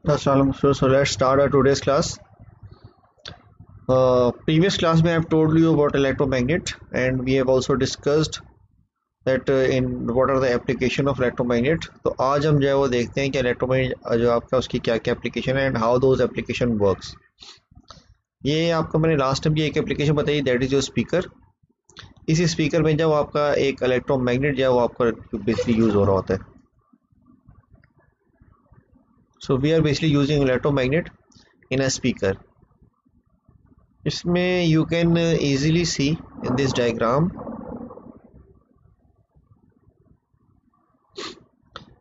So let's start our today's class. Previous class में I have told you about electromagnet, and we have also discussed that in what are the application of electromagnet. तो आज हम जो है वो देखते हैं कि electromagnet जो आपका उसकी क्या क्या application है and how those application works. ये आपको मैंने लास्ट टाइम भी एक एप्लीकेशन बताई, दैट इज योर स्पीकर. इसी स्पीकर में जब आपका एक इलेक्ट्रोमैग्नेट जो है वो आपका बेसिकली यूज हो रहा होता है. So we are basically using electromagnet in a speaker. इसमें you can easily see in this diagram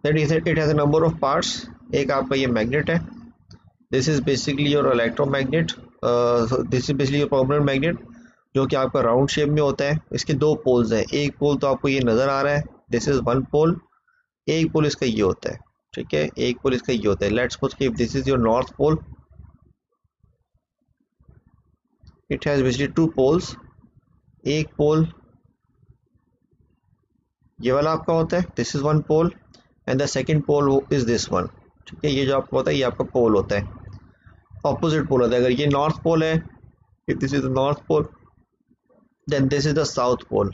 that it has a number of parts. एक आपका ये magnet है. This is basically your electromagnet. So this is basically your permanent magnet जो कि आपका round shape में होता है. इसके दो पोल्स हैं. एक पोल तो आपको ये नज़र आ रहा है, दिस इज वन पोल. एक पोल इसका ये होता है, ठीक है, एक पोल इसका ये होता है. लेट्स सपोज कि this is your north pole. It has basically two poles. एक पोल ये वाला आपका होता है, this is one pole, and the second pole is this one. ठीक है, ये जो आपका होता है ये आपका पोल होता है, ऑपोजिट पोल होता है. अगर ये नॉर्थ पोल है, if this is the north pole, then this is the south pole.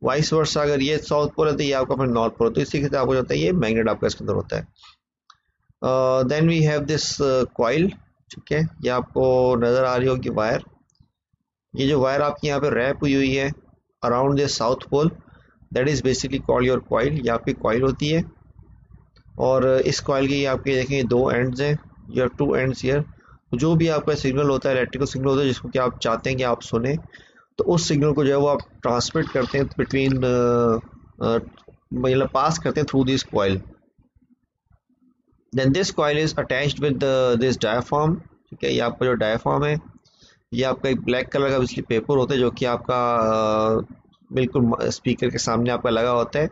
Vice versa, अगर ये साउथ पोल है तो ये आपका फिर नॉर्थ पोल. तो इसी के साथ आपको जो होता है ये मैग्नेट आपका इसके अंदर होता है. Then we have this coil. ठीक है, ये आपको नज़र आ रही होगी वायर. ये जो वायर आपकी यहाँ पे रैप हुई है around this south pole, that is basically called your coil. ये आपकी कॉइल होती है, और इस कॉइल की आपके देखेंगे दो एंड्स हैं. You have two ends here. जो भी आपका सिग्नल होता है, इलेक्ट्रिकल सिग्नल होता है जिसको कि आप चाहते हैं कि आप सुने, तो उस सिग्नल को जो है वो आप ट्रांसमिट करते हैं बिटवीन, मतलब पास करते हैं through this coil. Then this coil is attached with this diaphragm. ठीक है, ये आपका जो डायाफ्राम है ये आपका एक ब्लैक कलर का बिजली पेपर होता है जो कि आपका बिल्कुल स्पीकर के सामने आपका लगा होता है.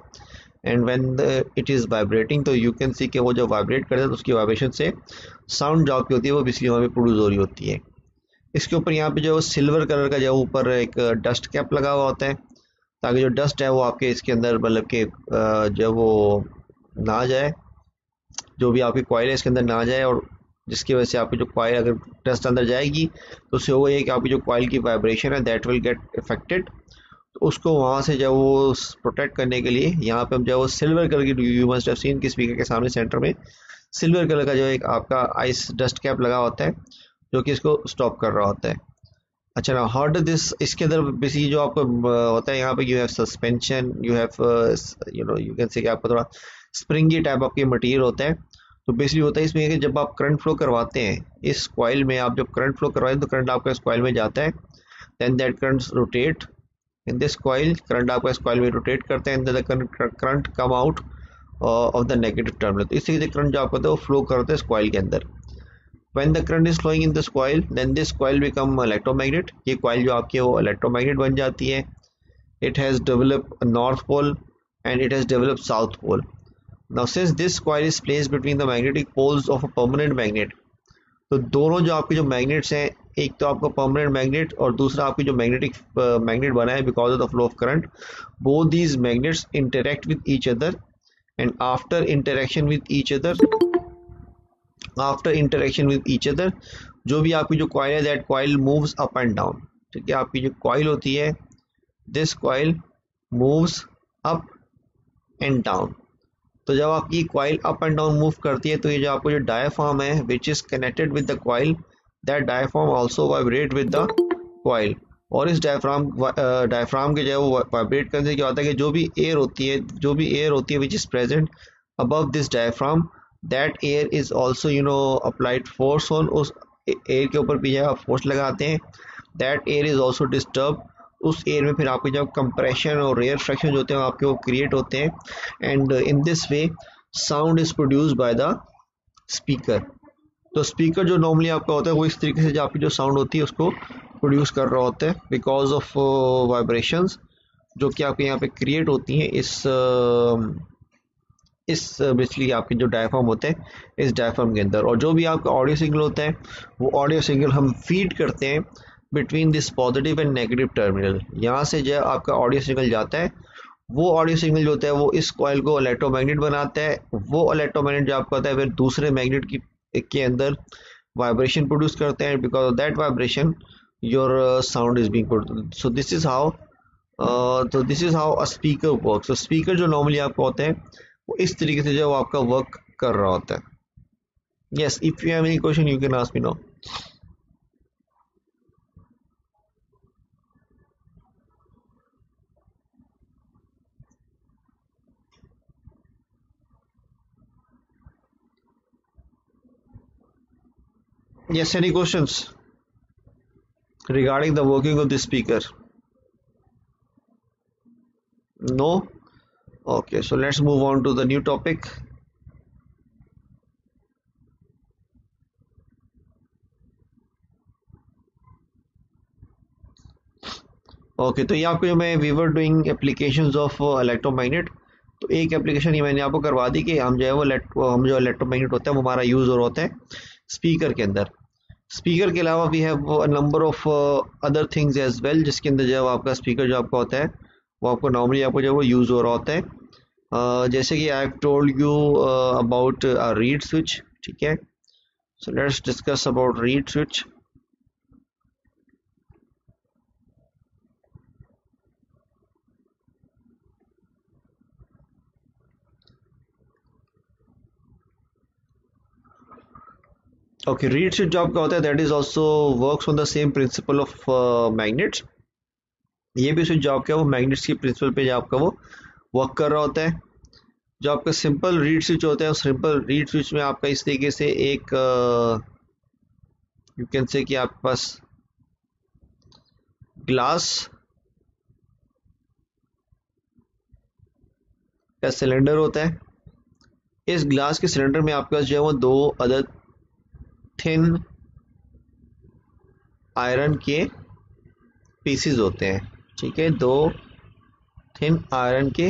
And when it is vibrating, तो यू कैन सी कि वो जो वाइब्रेट करता है तो उसकी वाइब्रेशन से साउंड जो आपकी होती है वो बिजली वहाँ पे प्रोड्यूस हो रही होती है. इसके ऊपर यहाँ पे जो सिल्वर कलर का जो ऊपर एक डस्ट कैप लगा हुआ होता है, ताकि जो डस्ट है वो आपके इसके अंदर मतलब कि जो वो ना जाए, जो भी आपकी कॉइल है इसके अंदर ना जाए, और जिसकी वजह से आपकी जो कॉइल अगर डस्ट अंदर जाएगी तो उससे होगा ये कि आपकी जो कॉइल की वाइब्रेशन है दैट विल गेट इफेक्टेड. तो उसको वहाँ से जब वो प्रोटेक्ट करने के लिए यहाँ पे हम जो वो सिल्वर कलर की, यू मस्ट हैव सीन कि स्पीकर के सामने सेंटर में सिल्वर कलर का जो एक आपका आइस डस्ट कैप लगा होता है जो कि इसको स्टॉप कर रहा होता है. अच्छा ना, हाउ डू दिस, इसके अंदर बेसिकली जो आपको होता है यहाँ पे you have suspension, you have you can say कि आपका थोड़ा स्प्रिंगी टाइप आपके मटेरियल होता है. तो बेसिकली होता है इसमें कि जब आप करंट फ्लो करवाते हैं इस कॉइल में, आप जब करंट फ्लो करवाते हैं तो करंट आपका इस कॉइल में जाता है. Then that current rotate in this coil. Current आपका इस कॉइल में रोटेट करते हैं, and the current come out of the negative terminal. तो इससे करंट जो आपका होता है वो फ्लो करते हैं इस कॉइल के अंदर. When the current is flowing in this coil, then this coil become electromagnet. ये coil जो आपकी है वो electromagnet बन जाती है. It has developed a north pole and it has developed south pole. Now since this coil is placed between the magnetic poles of a permanent magnet, तो दोनों जो आपके जो magnets हैं, एक तो आपका permanent magnet और दूसरा आपकी जो magnetic magnet बना है because of the flow of current, both these magnets interact with each other, and after interaction with each other, जो भी आपकी जो कॉइल है that coil moves up and down. ठीक है, आपकी जो कॉइल होती है this coil moves up and down. तो जब आपकी coil up and down move करती है तो ये जो आपको जो डायाफ्राम है which is connected with the coil, that diaphragm also vibrate with the coil. और इस डायाफ्राम के जो है वो वाइब्रेट करने से क्या होता है कि जो भी एयर होती है which is present above this diaphragm, that air is also applied force on, उस एयर के ऊपर भी जब आप फोर्स लगाते हैं that air is also disturbed. उस एयर में फिर आपके जब कंप्रेशन और एयर फ्रैक्शन जो होते हैं आपके वो क्रिएट होते हैं, and in this way sound is produced by the speaker. तो स्पीकर जो नॉर्मली आपका होता है वो इस तरीके से जो आपकी जो साउंड होती है उसको प्रोड्यूस कर रहा होता है बिकॉज ऑफ वाइब्रेशंस जो कि आपके यहाँ पे क्रिएट होती हैं इस बेसिकली आपके जो डायाफ्राम होते हैं इस डायाफ्राम के अंदर. और जो भी आपका ऑडियो सिग्नल होता है वो ऑडियो सिग्नल हम फीड करते हैं between this positive and negative terminal. यहाँ से जो आपका ऑडियो सिग्नल जाता है वो ऑडियो सिग्नल जो होता है वो इस कॉइल को इलेक्ट्रोमैग्नेट बनाता है. वो इलेक्ट्रोमैग्नेट जो आपका होता है फिर दूसरे मैग्नेट की के अंदर वाइब्रेशन प्रोड्यूस करते हैं, because of that vibration your sound is being produce. So this is how a speaker work. So speaker जो नॉर्मली आपका होता है वो इस तरीके से जो आपका वर्क कर रहा होता है. Yes, if you have any question you can ask me now. Yes, any questions regarding the working of the speaker? No? Okay, so let's move on to the new topic. Okay तो ये आपको जो मैं we were doing applications of electromagnet, तो एक application ये मैंने आपको करवा दी कि हम जो है वो हम जो इलेक्ट्रोमैग्नेट होता है वो हमारा यूज़ हो रहा होता है स्पीकर के अंदर. स्पीकर के अलावा we have a number of other things as well, जिसके अंदर जो है आपका स्पीकर जो आपका होता है वो आपको नॉर्मली आपको जो है वो यूज़ हो रहा होता है. जैसे कि I have told you about a reed switch. ठीक है, so let's discuss about reed switch. Okay, reed switch जो आपका होता है that is also works on the same principle of magnets. ये भी स्विच जो आपका है वो मैग्नेट्स की प्रिंसिपल पे जो आपका वो वर्क कर रहा होता है. जो आपका सिंपल रीड स्विच होता है उस सिंपल रीड स्विच में आपका इस तरीके से एक यू कैन से कि आपके पास ग्लास का सिलेंडर होता है. इस ग्लास के सिलेंडर में आपके पास जो है वो दो अदर थिन आयरन के पीसीज होते हैं. ठीक है, दो थिन आयरन के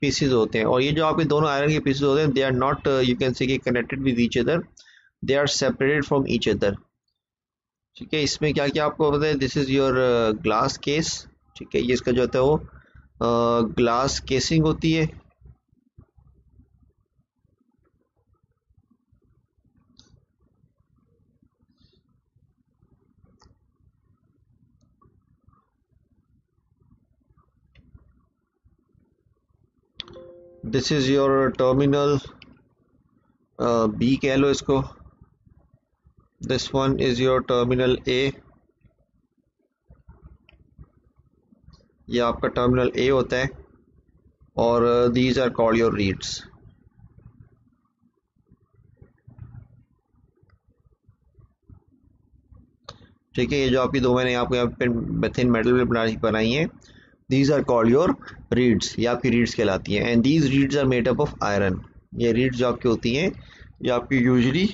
पीसीज होते हैं, और ये जो आपके दोनों आयरन के पीसीज होते हैं they are not you can say कि connected with each other, they are separated from each other. ठीक है, इसमें क्या क्या आपको पता है, this is your glass case. ठीक है, ये इसका जो होता है वो ग्लास केसिंग होती है. This is your terminal B कह लो इसको. This one is your terminal A. ये आपका टर्मिनल ए होता है, और these are called your reeds. ठीक है, ये जो आपकी दो मैंने आपको यहाँ पे थिन मेटल पे बनाई है, these are called your reeds. ये आपकी रीड्स कहलाती हैं. And these reeds are made up of iron. ये रीड्स जो आपकी होती हैं ये आपकी यूजुअली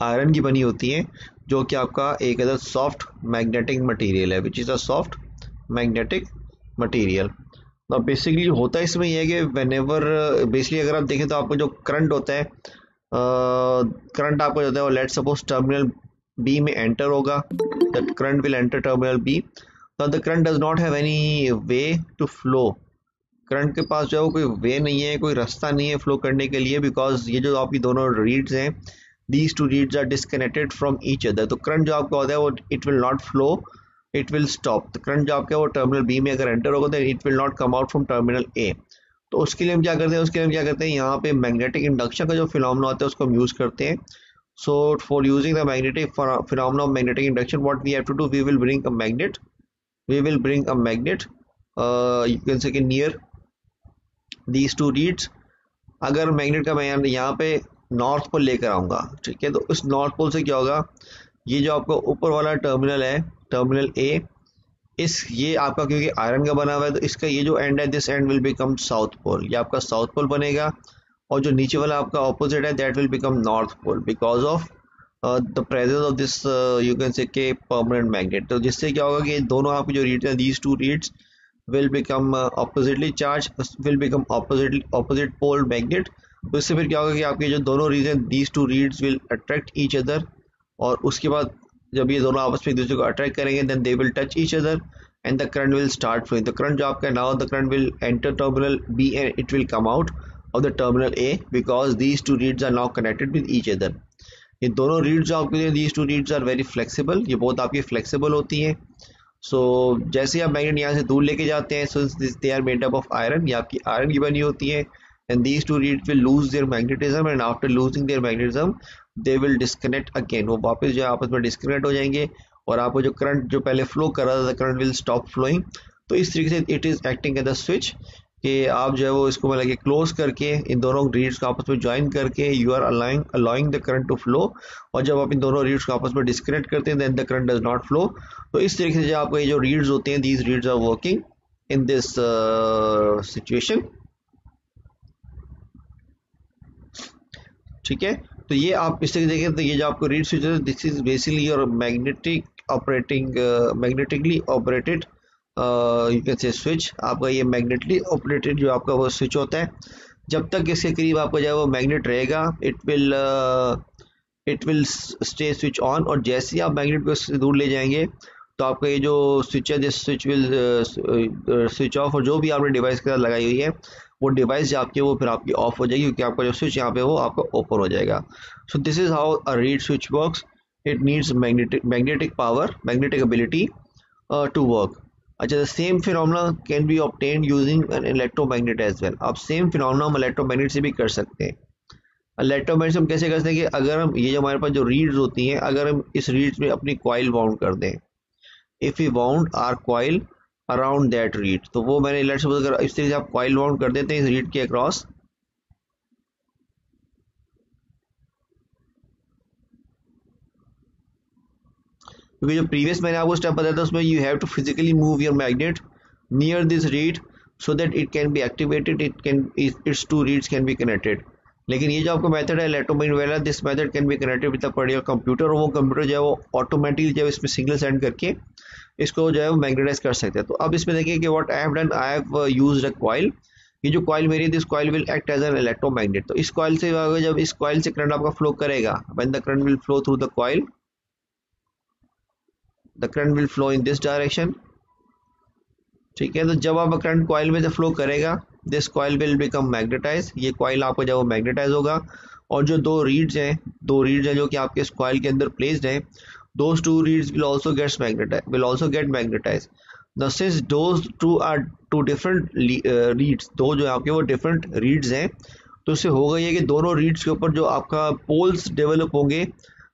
आयरन की बनी होती हैं, जो कि आपका एक अदर सॉफ्ट मैग्नेटिक मटेरियल है, which is a soft magnetic material. अब बेसिकली होता है इसमें यह है कि व्हेनेवर बेसिकली अगर आप देखें तो आपको जो करंट होता है, करंट आपको जो होता है वो लेट्स सपोज टर्मिनल बी में एंटर होगा. That current will enter terminal B. Now the current does not have any way to flow. Current के पास जो है वो कोई वे नहीं है, कोई रास्ता नहीं है फ्लो करने के लिए, बिकॉज ये जो आपकी दोनों रीड्स हैं these two reeds are disconnected from each other. तो करंट जो आपका होता है वो it will not flow, it will stop. तो करंट जो आपका है वो टर्मिनल बी में अगर एंटर होगा तो it will not come out from terminal ए. तो उसके लिए हम क्या करते हैं, उसके लिए हम क्या करते हैं, यहाँ पे मैग्नेटिक इंडक्शन का जो फिनोमेना होता है उसको हम यूज़ करते हैं. So for using the magnetic phenomena of magnetic induction what we have to do, we will bring a magnet. We will bring a magnet you can say near these two reeds. अगर magnet का मैं यहाँ पे north pole लेकर आऊँगा, ठीक है, तो उस नॉर्थ पोल से क्या होगा, ये जो आपका ऊपर वाला टर्मिनल है टर्मिनल ए, इस ये आपका क्योंकि आयरन का बना हुआ है तो इसका ये जो एंड है this end will become south pole. ये आपका साउथ पोल बनेगा, और जो नीचे वाला आपका ऑपोजिट है that will become north pole because of the presence of this you can say के परमानेंट मैग्नेट. तो जिससे क्या होगा कि दोनों आपकी जो रीड्स हैं these two reeds will become oppositely charge, will become opposite pole magnet. तो इससे फिर क्या होगा कि आपके जो दोनों रीड्स हैं these two reeds will attract each other, और उसके बाद जब ये दोनों आपस में एक दूसरे को अट्रैक्ट करेंगे then they will touch each other and the current will start flowing. The current जो आपका now the current will enter terminal B and it will come out of the terminal A because these two reeds are now connected with each other. ये दोनों reeds जो आपके, these two reeds are very flexible, ये बहुत आपकी flexible होती हैं। सो जैसे ही आप मैग्नेट यहाँ से दूर लेके जाते हैं, so they are made up of iron, ये आपकी आयरन की बनी होती है। And these two reeds will lose their magnetism, and after losing their magnetism they will disconnect again, वो वापस जो है आपस में डिस्कनेक्ट हो जाएंगे, और आपको जो करंट जो पहले फ्लो कर रहा था, करंट विल स्टॉप फ्लोइंग। तो इस तरीके से it is acting as a switch, कि आप जो है वो इसको मतलब कि क्लोज करके इन दोनों रीड्स को आपस में ज्वाइन करके you are allowing the current to flow, और जब आप इन दोनों रीड्स को आपस में डिस्कनेक्ट करते हैं then the current does not flow. तो इस तरीके से जो आपको ये जो रीड्स होते हैं, these reeds are working in this situation. ठीक है, तो ये आप इस तरीके देखें, तो ये जो आपको रीड स्विच है, this is basically your magnetically operated you can से स्विच। आपका ये मैग्नेटली ऑपरेटेड जो आपका वो स्विच होता है, जब तक इसके करीब आपका जो है वो मैग्नेट रहेगा, it will stay switch on, और जैसे ही आप मैग्नेट को इससे दूर ले जाएंगे तो आपका ये जो स्विच है, this switch will switch off, और जो भी आपने डिवाइस के साथ लगाई हुई है वो डिवाइस जो आपकी वो फिर आपकी ऑफ हो जाएगी, क्योंकि आपका जो स्विच यहाँ पे वो आपका ओपन हो जाएगा। So this is how a reed switch works. It needs magnetic power, magnetic ability to work. अच्छा, the same phenomena can be obtained using an electromagnet as well. आप सेम फिनोमेना हम electromagnet से भी कर सकते हैं। इलेक्ट्रोमैग्नेट से हम कैसे कर सकते हैं कि अगर हम ये जो हमारे पास जो रीड्स होती हैं, अगर हम इस रीड्स में अपनी कॉइल बाउंड कर दें, if we bound our coil around that reed, तो वो मैंने लेट्स सपोज अगर इस तरीके से आप कॉइल बाउंड कर देते हैं इस रीड के अक्रॉस, क्योंकि जो प्रीवियस मैंने आपको स्टेप बताया था उसमें you have to physically move your magnet near this reed so that it can be activated, it's two reeds can be connected. लेकिन ये जो आपका मेथड है इलेक्ट्रोमैग्नेट वाला, this method can be connected with a particular computer, और वो computer जो है वो ऑटोमेटिकली जो है इसमें सिग्नल सेंड करके इसको जो है वो मैग्नेटाइज कर सकते हैं। तो अब इसमें देखिए कि what I have done, I have used a coil. ये जो कॉइल मेरी, this coil will act as an electromagnet. तो इस कॉइल से जब इस कॉइल से करंट आपका फ्लो करेगा, when the current will flow through the coil, the current will flow in this direction. ठीक है, तो जब आप करंट कॉइल में से फ्लो करेगा, this coil will become magnetise, ये कॉइल आपको जब वो मैग्नेटाइज होगा, और जो दो रीड्स हैं जो कि आपके इस कॉइल के अंदर प्लेस्ड हैं, those two reeds will also get magnetized. Now since those two are two different reeds, दो जो आपके वो different reeds हैं, तो इससे होगा ये कि दोनों reeds के ऊपर जो आपका poles develop होंगे,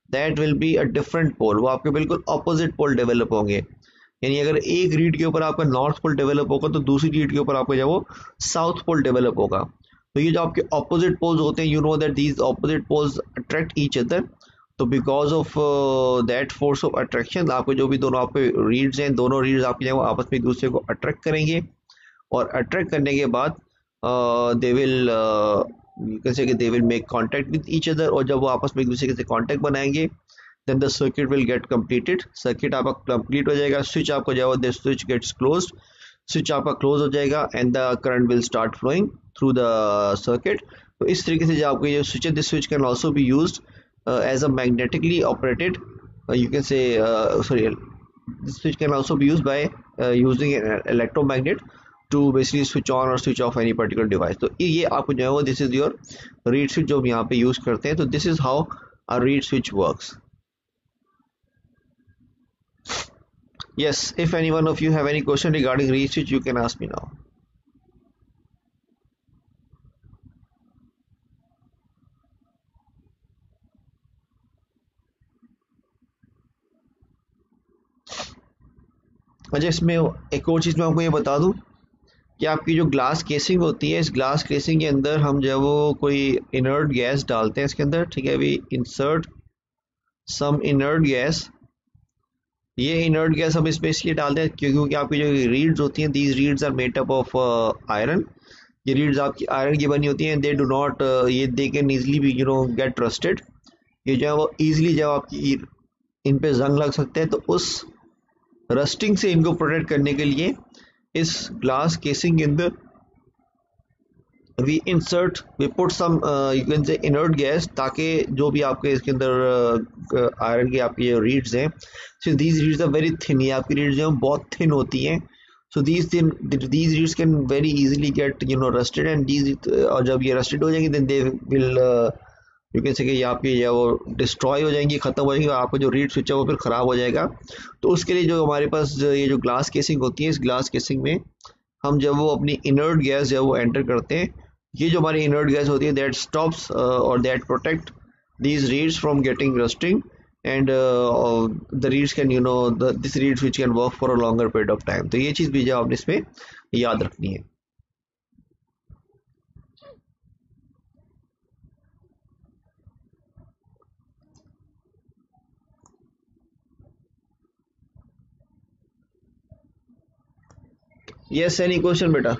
that will be a different pole, वो आपके बिल्कुल opposite pole develop होंगे। यानी अगर एक रीड के ऊपर आपका नॉर्थ पोल डेवलप होगा तो दूसरी रीड के ऊपर आपका जो वो साउथ पोल डेवलप होगा। तो ये जो आपके ऑपोजिट पोल्स होते हैं, you know that these opposite poles attract each other, तो because of that force of attraction आपको जो भी दोनों आपके रीड्स हैं, दोनों रीड्स आपके जो आपस में एक दूसरे को अट्रैक्ट करेंगे, और अट्रैक्ट करने के बाद दे विल कैसे कि they will make contact with each other, और जब वो आपस में एक दूसरे से कांटेक्ट बनाएंगे then the circuit will get completed, circuit आपका कंप्लीट हो जाएगा, स्विच आपको जो है स्विच गेट्स क्लोज्ड, स्विच आपका क्लोज हो जाएगा, and the current will start flowing through the circuit. तो इस तरीके से जो आपको ये स्विच है, this switch can also be used as a magnetically operated you can say sorry, this switch can also be used by using an electromagnet to basically switch on or switch off any particular device। तो ये आपको जो है वो this is your reed switch जो हम यहाँ पे यूज करते हैं। तो this is how a reed switch works। Yes, if any one of you have any question regarding reed switch, you can ask me now। अच्छा, इसमें एक और चीज़ मैं आपको ये बता दूं कि आपकी जो ग्लास केसिंग होती है, इस ग्लास केसिंग के अंदर हम जो है वो कोई इनर्ट गैस डालते हैं इसके अंदर। ठीक है, we insert some inert gas. ये इनर्ट गैस हम इसमें इसलिए डालते हैं क्योंकि आपकी जो रीड्स होती हैं, these reeds are made up of iron. ये रीड्स आपकी आयरन की बनी होती हैं, दे डू नॉट ये they can easily be get rusted. ये जो है वो ईजिली जब आपकी इन पे जंग लग सकते हैं, तो उस रस्टिंग से इनको प्रोटेक्ट करने के लिए इस ग्लास केसिंग के अंदर we insert we put some you can say inert gas, ताकि जो भी आपके इसके अंदर आयरन की आपकी जो रीड्स हैं, so these reeds are very thin, ये आपकी रीड्स जो हैं बहुत थिन होती हैं। So these reeds can very easily get rusted, and these और जब ये रस्टेड हो जाएंगे then they will you can say कि ये आपकी जो वो डिस्ट्रॉय हो जाएंगी, ख़त्म हो जाएंगी, और आपका जो रीड स्विच है वो फिर ख़राब हो जाएगा। तो उसके लिए जो हमारे पास ये जो ग्लास केसिंग होती है, इस ग्लास केसिंग में हम जब वो अपनी इनर्ट गैस जब वो एंटर करते हैं, ये जो हमारी इनर्ट गैस होती है दैट स्टॉप्स और that protect these reeds from getting rusting, and the reeds can this reeds which can work for a longer period of time। तो ये चीज़ भी जो आपने इसमें याद रखनी है। यस, एनी क्वेश्चन बेटा?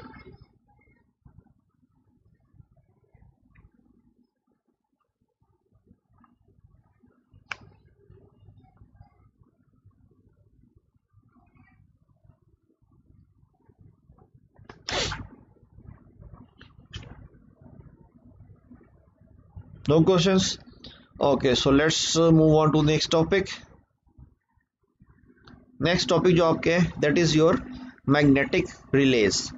No questions? Okay, so let's move on to next topic। Next topic जो आपके है that is your magnetic relays.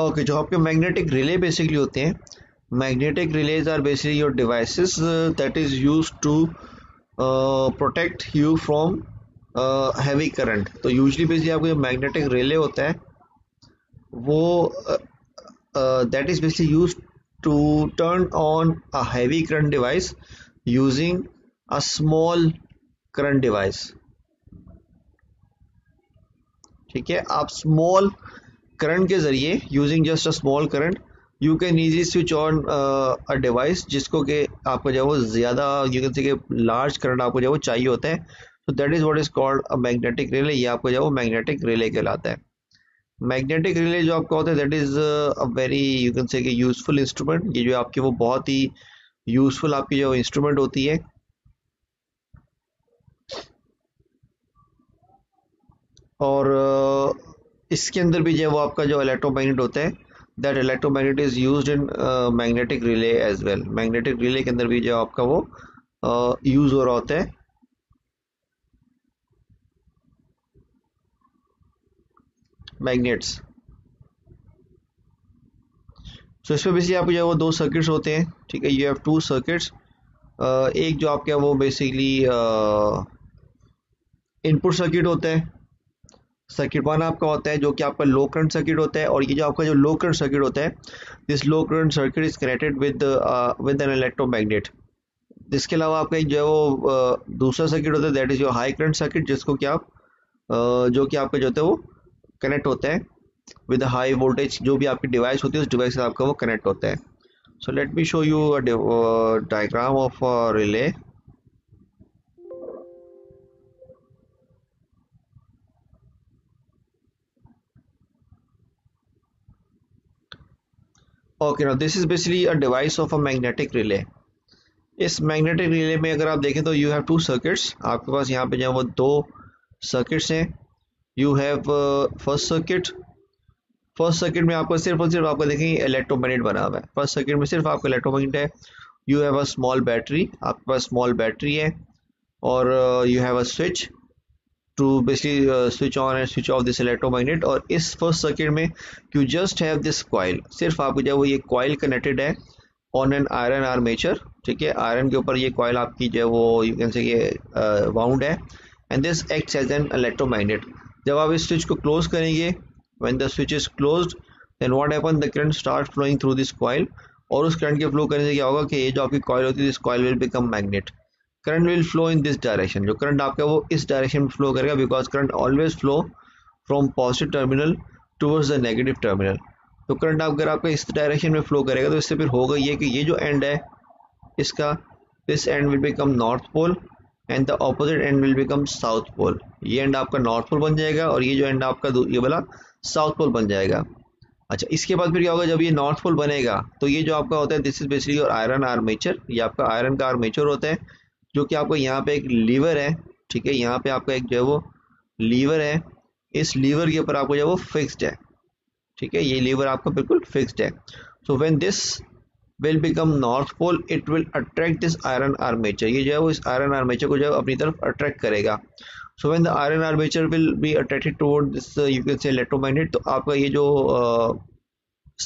Okay, जो आपके मैग्नेटिक रिले बेसिकली होते हैं, magnetic relays are basically your devices that is used to protect you from heavy current. तो usually basically आपको जो मैग्नेटिक रिले होता है वो that is basically used to turn on a heavy current device using a small current device. ठीक है, आप small current के जरिए using just a small current you can easily switch on a device जिसको कि आपको जो है वो ज़्यादा यू कैन से कि लार्ज करंट आपको जो है वो चाहिए होता है। तो that is what is called a magnetic relay. ये आपको जो है वो मैग्नेटिक रिले कहलाता है। मैग्नेटिक रिले जो आपका होता है that is a very you can say कि यूजफुल इंस्ट्रूमेंट। ये जो आपकी वो बहुत ही यूजफुल आपकी जो इंस्ट्रूमेंट होती है। और इसके अंदर भी जो है वो आपका जो इलेक्ट्रोमैग्नेट होता है that electromagnet is used in magnetic relay as well. Magnetic relay के अंदर भी जो आपका वो यूज हो रहा होता है। मैग्नेट्स, तो इसमें बेसिकली आपको जो है वो दो सर्किट्स होते हैं। ठीक है, यू हैव टू सर्किट्स। एक जो आपका वो बेसिकली इनपुट सर्किट होता है, सर्किट वन आपका होता है जो कि आपका लो करंट सर्किट होता है। और ये जो आपका जो लो करंट सर्किट होता है, this low current circuit is connected with an electromagnet. इसके अलावा आपका एक जो है वो दूसरा सर्किट होता है that is your high current circuit, जिसको कि आप जो कि आपका जो होता है वो कनेक्ट होता है विद हाई वोल्टेज। जो भी आपकी डिवाइस होती है उस डिवाइस से आपका वो कनेक्ट होता है। So let me show you diagram of relay. Okay, now this is basically a device of a magnetic relay. इस मैग्नेटिक रिले में अगर आप देखें तो यू हैव टू सर्किट्स। आपके पास यहाँ पे जो है वो दो सर्किट्स हैं। You have first circuit. First circuit में आपको सिर्फ और सिर्फ आपको देखेंगे इलेक्ट्रोमैग्नेट बना हुआ है। फर्स्ट सर्किट में सिर्फ आपका इलेक्ट्रोमैग्नेट है। You have a small battery, आपके पास स्मॉल बैटरी है। और you have a switch to basically switch on and switch off this electromagnet. और इस फर्स्ट सर्किट में you just have this coil. सिर्फ आपको जो है वो ये कॉइल कनेक्टेड है ऑन एन आयरन आर्मेचर। ठीक है, आयरन के ऊपर ये कॉइल आपकी जो है वो यू कैन से ये वाउंड है and this acts as an electromagnet. जब आप इस स्विच को क्लोज करेंगे, when the switch is closed then what happen, the current start flowing through this coil. और उस करंट के फ्लो करने से क्या होगा कि ये जो आपकी कॉइल होती है this coil will become magnet. Current will flow in this direction. जो करंट आपका वो इस डायरेक्शन में फ्लो करेगा because current always flow from positive terminal towards the negative terminal. तो करंट अगर आपका इस डायरेक्शन में फ्लो करेगा तो इससे फिर होगा ये कि ये जो एंड है इसका, this end will become north pole and the opposite end will become south pole. ये एंड आपका नॉर्थ पोल बन जाएगा और ये जो एंड आपका ये वाला साउथ पोल बन जाएगा। अच्छा, इसके बाद फिर क्या होगा, जब ये नॉर्थ पोल बनेगा तो ये जो आपका होता है this is basically your iron armature. ये आपका आयरन का आर्मेचर होता है जो कि आपको यहाँ पे एक लीवर है। ठीक है, यहाँ पे आपका एक जो है वो लीवर है। इस लीवर के ऊपर आपको जो है वो फिक्स्ड है। ठीक है, ये लीवर आपका बिल्कुल फिक्स्ड है। So when this will become north pole, it will attract this iron armature, ये जो है वो इस iron armature को जो है अपनी तरफ attract करेगा। so when the iron armature will be attracted toward this you can say electromagnet, तो आपका ये जो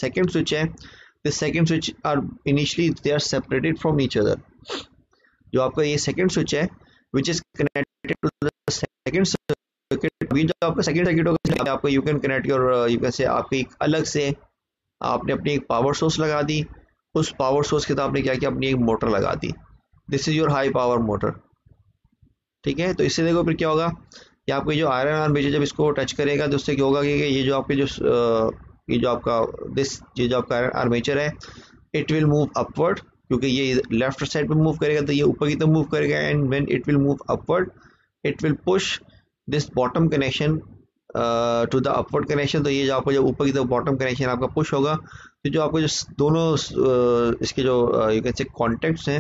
second switch है, this second switch are initially they are separated from each other। जो आपका ये second switch है which is connected to the second circuit, अभी जो आपका second circuit होगा आपका you can connect your you can say आपकी एक अलग से आपने अपनी एक पावर सोर्स लगा दी, उस पावर सोर्स के साथ आपने क्या किया, अपनी एक मोटर लगा दी। This is your high power motor, ठीक है। तो इससे देखो फिर क्या होगा कि आपको जो आयरन आर्मेचर जब इसको टच करेगा तो उससे क्या होगा कि ये जो आपके जो ये जो आपका ये जो आपका आयरन आर्मेचर है, इट विल मूव अपवर्ड, क्योंकि ये लेफ्ट साइड पे मूव करेगा तो ये ऊपर की तरफ मूव करेगा, and when it will move upward it will push this bottom connection to the upward connection. तो ये जो आपको जो ऊपर की तरफ बॉटम कनेक्शन आपका पुश होगा, तो जो आपको जो दोनों इसके जो यू कैन से कॉन्टेक्ट्स हैं,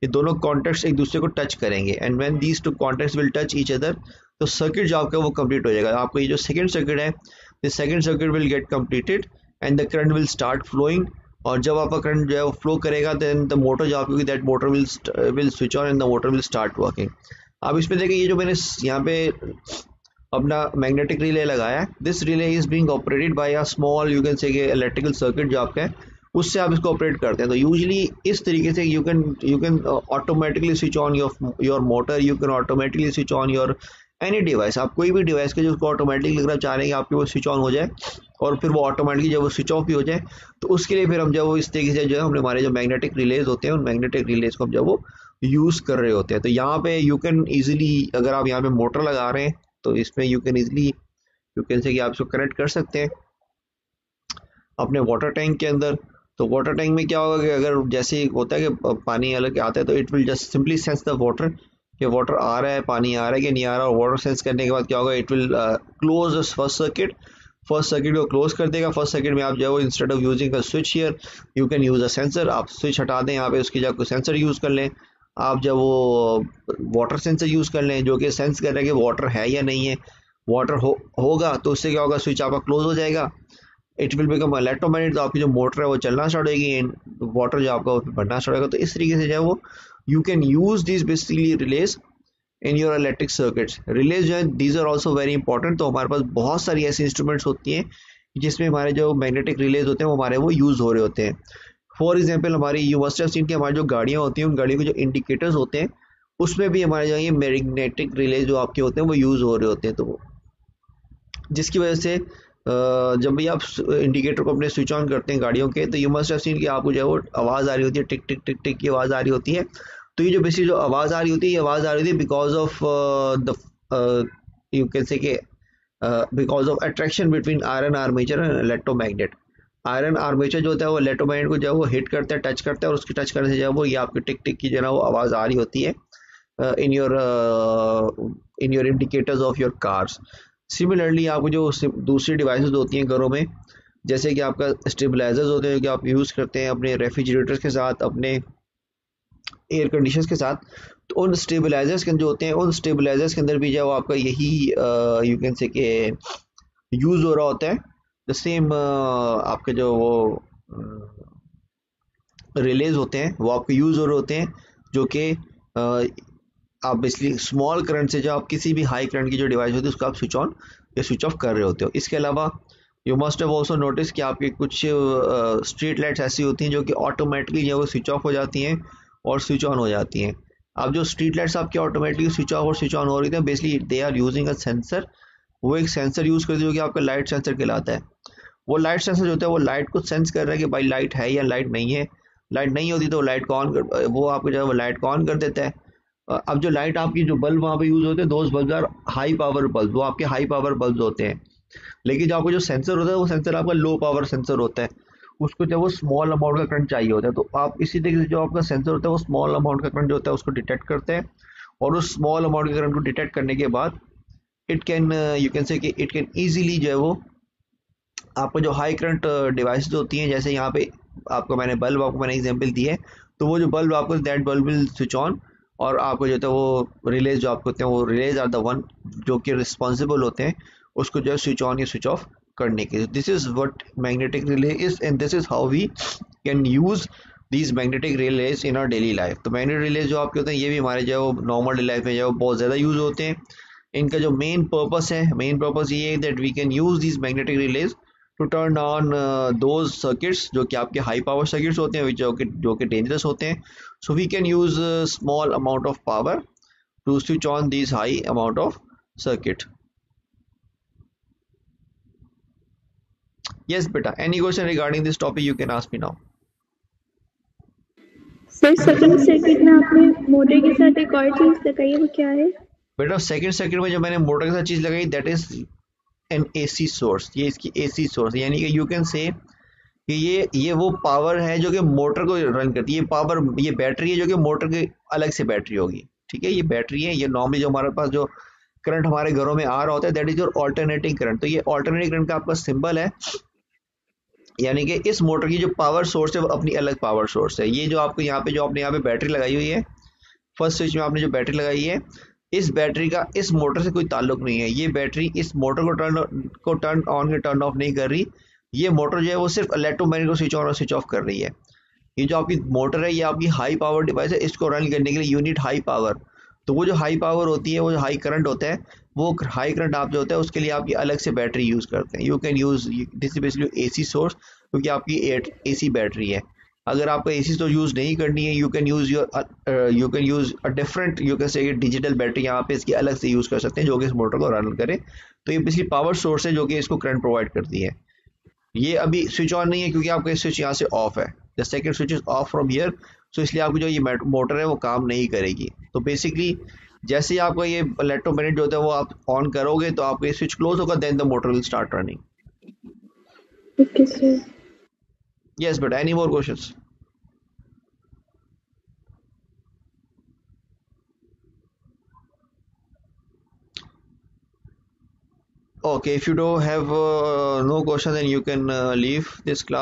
ये दोनों कॉन्टेक्ट्स एक दूसरे को टच करेंगे, and when these two contacts will touch each other, तो सर्किट जो आपका वो कंप्लीट हो जाएगा। आपको ये जो सेकंड सर्किट है, this second circuit will get completed and the current will start flowing, और जब आपका करंट जो है वो फ्लो करेगा देन द मोटर जो आपकी that motor will switch on and the motor will start working. अब इसमें देखिए ये जो मैंने यहाँ पे अपना मैग्नेटिक रिले लगाया है, this relay is being operated by a small you can से इलेक्ट्रिकल सर्किट जो आपका है, उससे आप इसको ऑपरेट करते हैं। तो यूजुअली इस तरीके से you can automatically switch on your motor, you can automatically switch on your any device. आप कोई भी डिवाइस के जो उसको ऑटोमेटिकली अगर आप चाह रहे हैं कि आपके वो स्विच ऑन हो जाए और फिर वो ऑटोमेटिकली जब वो स्विच ऑफ भी हो जाए, तो उसके लिए फिर हम जब वो इस तरीके से जो है हमने हमारे जो मैग्नेटिक रिलेज होते हैं उन मैग्नेटिक रिलेज को हम जब वो यूज़ कर रहे होते हैं, तो यहाँ पे यू कैन ईजिली, अगर आप यहाँ पे मोटर लगा रहे हैं तो इसमें you can easily you can say कि आप इसको कनेक्ट कर सकते हैं अपने वाटर टैंक के अंदर। तो वाटर टैंक में क्या होगा कि अगर जैसे होता है कि पानी अलग आता है, तो it will just simply sense the water कि वाटर आ रहा है, पानी आ रहा है कि नहीं आ रहा, और वाटर सेंस करने के बाद क्या होगा, it will close first circuit, first circuit को क्लोज कर देगा। फर्स्ट सर्किट में आप जो है वो instead of using a switch here you can use a sensor, आप स्विच हटा दें यहाँ पे, उसकी जगह कोई सेंसर यूज कर लें, आप जब वो वाटर सेंसर यूज कर लें जो कि सेंस कर रहा है कि वाटर है या नहीं है, वाटर होगा तो उससे क्या होगा, स्विच आपका क्लोज हो जाएगा, इट विल बिकम इलेक्ट्रोमैग्नेट, तो आपकी जो मोटर है वो चलना स्टार्ट होगी एंड वाटर जो आपका बढ़ना स्टार्ट होगा। तो इस तरीके से जो है वो you can use this basically relays in your electric circuits. Relays जो है these are also very important. तो हमारे पास बहुत सारी ऐसी इंस्ट्रूमेंट्स होती हैं जिसमें हमारे जो मैग्नेटिक रिलेज होते हैं वो हमारे वो यूज हो रहे होते हैं। फॉर एग्जाम्पल हमारी यू मस्ट हैव सीन कि हमारी जो गाड़ियाँ होती हैं उन गाड़ियों के जो इंडिकेटर्स होते हैं उसमें भी हमारे जो ये मैग्नेटिक रिले जो आपके होते हैं वो यूज़ हो रहे होते हैं, तो जिसकी वजह से जब भी आप इंडिकेटर को अपने स्विच ऑन करते हैं गाड़ियों के, तो यू मस्ट हैव सीन कि आपको जो है वो आवाज़ आ रही होती है, टिक टिक टिक टिक की आवाज़ आ रही होती है। तो ये जो बेसिक जो आवाज़ आ रही होती है, ये आवाज़ आ रही होती है because of the you can say कि because of attraction between iron armature and electromagnet. Iron armature जो होता है वो इलेक्ट्रोमैग्नेट को जो है वो हिट करता है, टच करता है, और उसके टच करने से जो है वो ये आपकी टिक टिक की जो है वो आवाज़ आ रही होती है in your indicators of your cars. Similarly आपको जो दूसरी डिवाइसेस होती हैं घरों में, जैसे कि आपका स्टेबलाइजर्स होते हैं कि आप यूज़ करते हैं अपने रेफ्रिजरेटर्स के साथ, अपने एयर कंडीशनर्स के साथ, तो उन स्टेबलाइजर्स के जो होते हैं उन स्टेबलाइजर्स के अंदर भी जो आपका यही यू कैन से कि यूज़ हो रहा होता है। द सेम आपके जो वो रिलेज होते हैं वो आपके यूज़ हो रहे होते हैं, जो कि आप बेसिकली स्मॉल करंट से जो आप किसी भी हाई करंट की जो डिवाइस होती है उसको आप स्विच ऑन या स्विच ऑफ कर रहे होते हो। इसके अलावा you must have also notice कि आपकी कुछ स्ट्रीट लाइट्स ऐसी होती हैं जो कि ऑटोमेटिकली जो वो स्विच ऑफ हो जाती हैं और स्विच ऑन हो जाती हैं। अब जो स्ट्रीट लाइट्स आपकी ऑटोमेटिकली स्विच ऑफ और स्विच ऑन हो रही थी, basically they are using a sensor, वो एक सेंसर यूज़ करती है जो कि आपका लाइट सेंसर कहलाता है। वो लाइट सेंसर जो होता है वो लाइट को सेंस कर रहा है कि भाई लाइट है या लाइट नहीं है। लाइट नहीं होती तो लाइट को ऑन कर, वो आपको जो है वो लाइट को ऑन कर देता है। अब जो लाइट आपकी जो बल्ब वहाँ पे यूज़ होते हैं those bulbs are high power bulbs, वो आपके हाई पावर बल्ब होते हैं। लेकिन जो आपको जो सेंसर होता है वो सेंसर आपका लो पावर सेंसर होता है, उसको जब वो स्मॉल अमाउंट का करंट चाहिए होता है, तो आप इसी तरीके से जो आपका सेंसर होता है वो स्मॉल अमाउंट का करंट जो होता है उसको डिटेक्ट करते हैं, और उस स्मॉल अमाउंट के करंट को डिटेक्ट करने के बाद it can you can say कि इट कैन ईजिली जो है वो आपको जो हाई करंट डिवाइसेस होती हैं, जैसे यहाँ पे आपको मैंने एग्जांपल दी है, तो वो जो बल्ब आपको that bulb will switch on, और आपको जो है वो रिलेज जो आपको होते हैं वो रिलेज आर द वन जो कि रिस्पॉन्सिबल होते हैं उसको जो है स्विच ऑन या स्विच ऑफ करने के। This is what magnetic relay is and this is how we can use these magnetic relays in our daily life. तो मैग्नेटिक रिलेज जो आपके होते हैं ये भी हमारे जो नॉर्मल डेली लाइफ में जो बहुत ज़्यादा यूज होते हैं। इनका जो मेन पर्पस है, मेन पर्पस ये है that we can use these magnetic relays to turn on those circuits जो कि आपके हाई पावर सर्किट्स होते हैं जो कि डेंजरस होते हैं। So we can use small amount of power to switch on these high amount of circuit. Yes, beta. Any question regarding this topic, you can ask me now. Sir second circuit में आपने motor के साथ एक और चीज लगाई है, वो क्या है? बेटा सेकंड सर्किट में जो मैंने मोटर के साथ चीज लगाई that is an AC source. ये इसकी एसी सोर्स यानी कि यू कैन से कि ये वो पावर है जो कि मोटर को रन करती है। ये पावर, ये बैटरी है जो कि मोटर के अलग से बैटरी होगी। ठीक है, ये बैटरी है। ये नॉर्मली जो हमारे पास जो करंट हमारे घरों में आ रहा होता है that is your alternating current. तो ये ऑल्टरनेटिंग करंट का आपका सिंबल है, यानी कि इस मोटर की जो पावर सोर्स है वो अपनी अलग पावर सोर्स है। ये जो आपको यहाँ पे जो आपने यहाँ पे बैटरी लगाई हुई है, फर्स्ट स्विच में आपने जो बैटरी लगाई है, इस बैटरी का इस मोटर से कोई ताल्लुक नहीं है। ये बैटरी इस मोटर को टर्न ऑन या टर्न ऑफ नहीं कर रही। ये मोटर जो है वो सिर्फ इलेक्ट्रोमैग्नेट को स्विच ऑन और स्विच ऑफ कर रही है। ये जो आपकी मोटर है ये आपकी हाई पावर डिवाइस है। इसको रन करने के लिए यूनिट हाई पावर। तो वो जो हाई पावर होती है, वो जो हाई करंट होता है, वो हाई करंट आप जो होता है उसके लिए आपकी अलग से बैटरी यूज करते हैं। You can use this basically AC source, क्योंकि आपकी एसी बैटरी है। अगर आपको एसी सोर्स यूज नहीं करनी है, you can use a different, you can से डिजिटल बैटरी यहाँ पे इसकी अलग से यूज कर सकते हैं जो कि इस मोटर को रन करे। तो ये बेसिकली पावर सोर्स है जो कि इसको करंट प्रोवाइड करती है। ये अभी स्विच ऑन नहीं है क्योंकि आपका स्विच यहाँ से ऑफ है। The second switch is off from here, so इसलिए आपकी जो ये मोटर है वो काम नहीं करेगी। तो बेसिकली जैसे ही आपका ये इलेक्ट्रोमैग्नेट जो होता है वो आप ऑन करोगे तो आपका ये स्विच क्लोज होगा, then the motor will start running. Okay sir. Yes but any more questions? Okay, if you don't have no question then you can leave this class.